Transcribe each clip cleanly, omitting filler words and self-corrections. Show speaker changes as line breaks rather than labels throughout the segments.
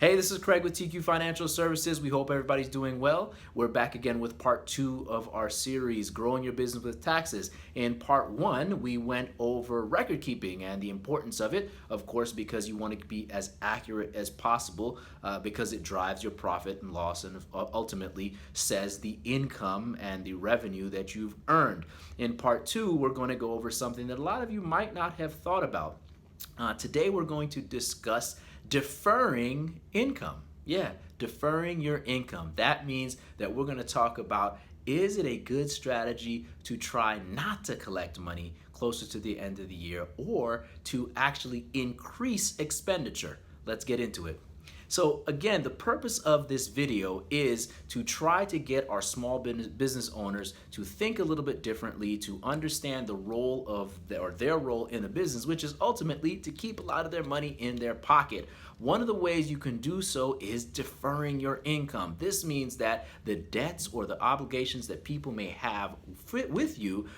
Hey, this is Craig with TQ Financial Services. We hope everybody's doing well. We're back again with part 2 of our series, Growing Your Business with Taxes. In part 1, we went over record keeping and the importance of it, of course, because you want to be as accurate as possible because it drives your profit and loss and ultimately says the income and the revenue that you've earned. In part 2, we're going to go over something that a lot of you might not have thought about. Today, we're going to discuss deferring income. Yeah, deferring your income. That means that we're going to talk about, is it a good strategy to try not to collect money closer to the end of the year or to actually increase expenditure? Let's get into it. So again, the purpose of this video is to try to get our small business owners to think a little bit differently, to understand the role of their role in the business, which is ultimately to keep a lot of their money in their pocket. One of the ways you can do so is deferring your income. This means that the debts or the obligations that people may have with you,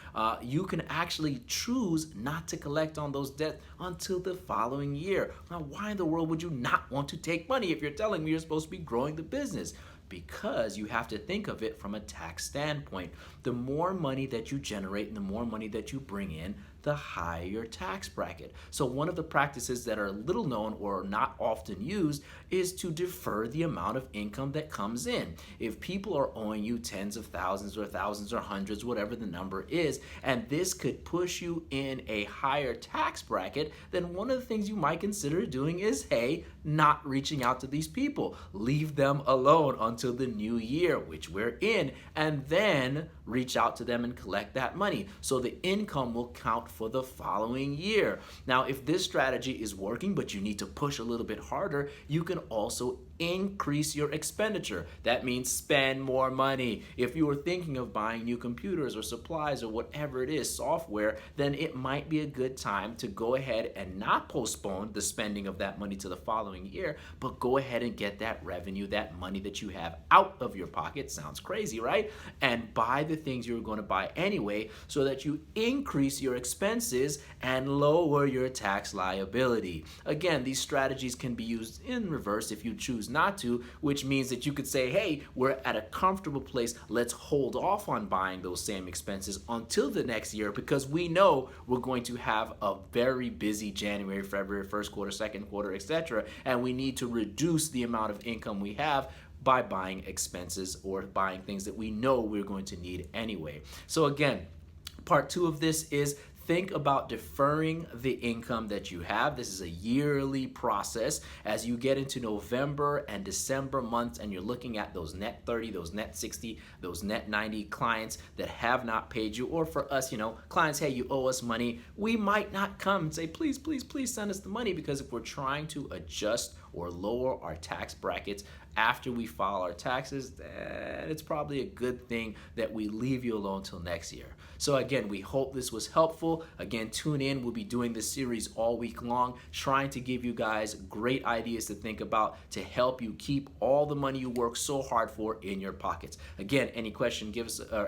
you can actually choose not to collect on those debts until the following year. Now, why in the world would you not want to take money if you're telling me you're supposed to be growing the business? Because you have to think of it from a tax standpoint. The more money that you generate and the more money that you bring in, the higher your tax bracket. So one of the practices that are little known or not often used is to defer the amount of income that comes in. If people are owing you tens of thousands or hundreds, whatever the number is, and this could push you in a higher tax bracket, then one of the things you might consider doing is, hey, not reaching out to these people. Leave them alone until the new year, which we're in, and then reach out to them and collect that money. So the income will count for the following year. Now, if this strategy is working, but you need to push a little bit harder, you can also increase your expenditure. That means spend more money. If you were thinking of buying new computers or supplies or whatever it is, software, then it might be a good time to go ahead and not postpone the spending of that money to the following year, but go ahead and get that revenue, that money that you have out of your pocket. Sounds crazy, right? And buy the things you're going to buy anyway so that you increase your expenses and lower your tax liability. Again, these strategies can be used in reverse if you choose not to, which means that you could say, hey, we're at a comfortable place. Let's hold off on buying those same expenses until the next year because we know we're going to have a very busy January, February, first quarter, second quarter, etc. And we need to reduce the amount of income we have by buying expenses or buying things that we know we're going to need anyway. So again, part 2 of this is think about deferring the income that you have. This is a yearly process. As you get into November and December months and you're looking at those net 30, those net 60, those net 90 clients that have not paid you, or for us, clients, hey, you owe us money, we might not come and say, please, please, please send us the money, because if we're trying to adjust or lower our tax brackets after we file our taxes, then it's probably a good thing that we leave you alone till next year. So again, we hope this was helpful. Again, tune in. We'll be doing this series all week long, trying to give you guys great ideas to think about to help you keep all the money you work so hard for in your pockets. Again, any questions, give us a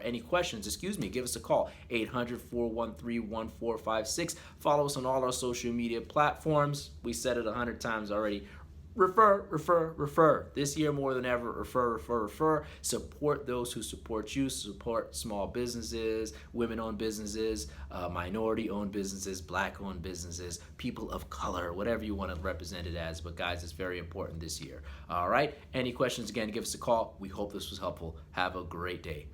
call, 800-413-1456. Follow us on all our social media platforms. We said it 100 times already. Refer, refer, refer. This year more than ever, refer, refer, refer. Support those who support you. Support small businesses, women-owned businesses, minority-owned businesses, black-owned businesses, people of color, whatever you want to represent it as. But guys, it's very important this year. All right? Any questions, again, give us a call. We hope this was helpful. Have a great day.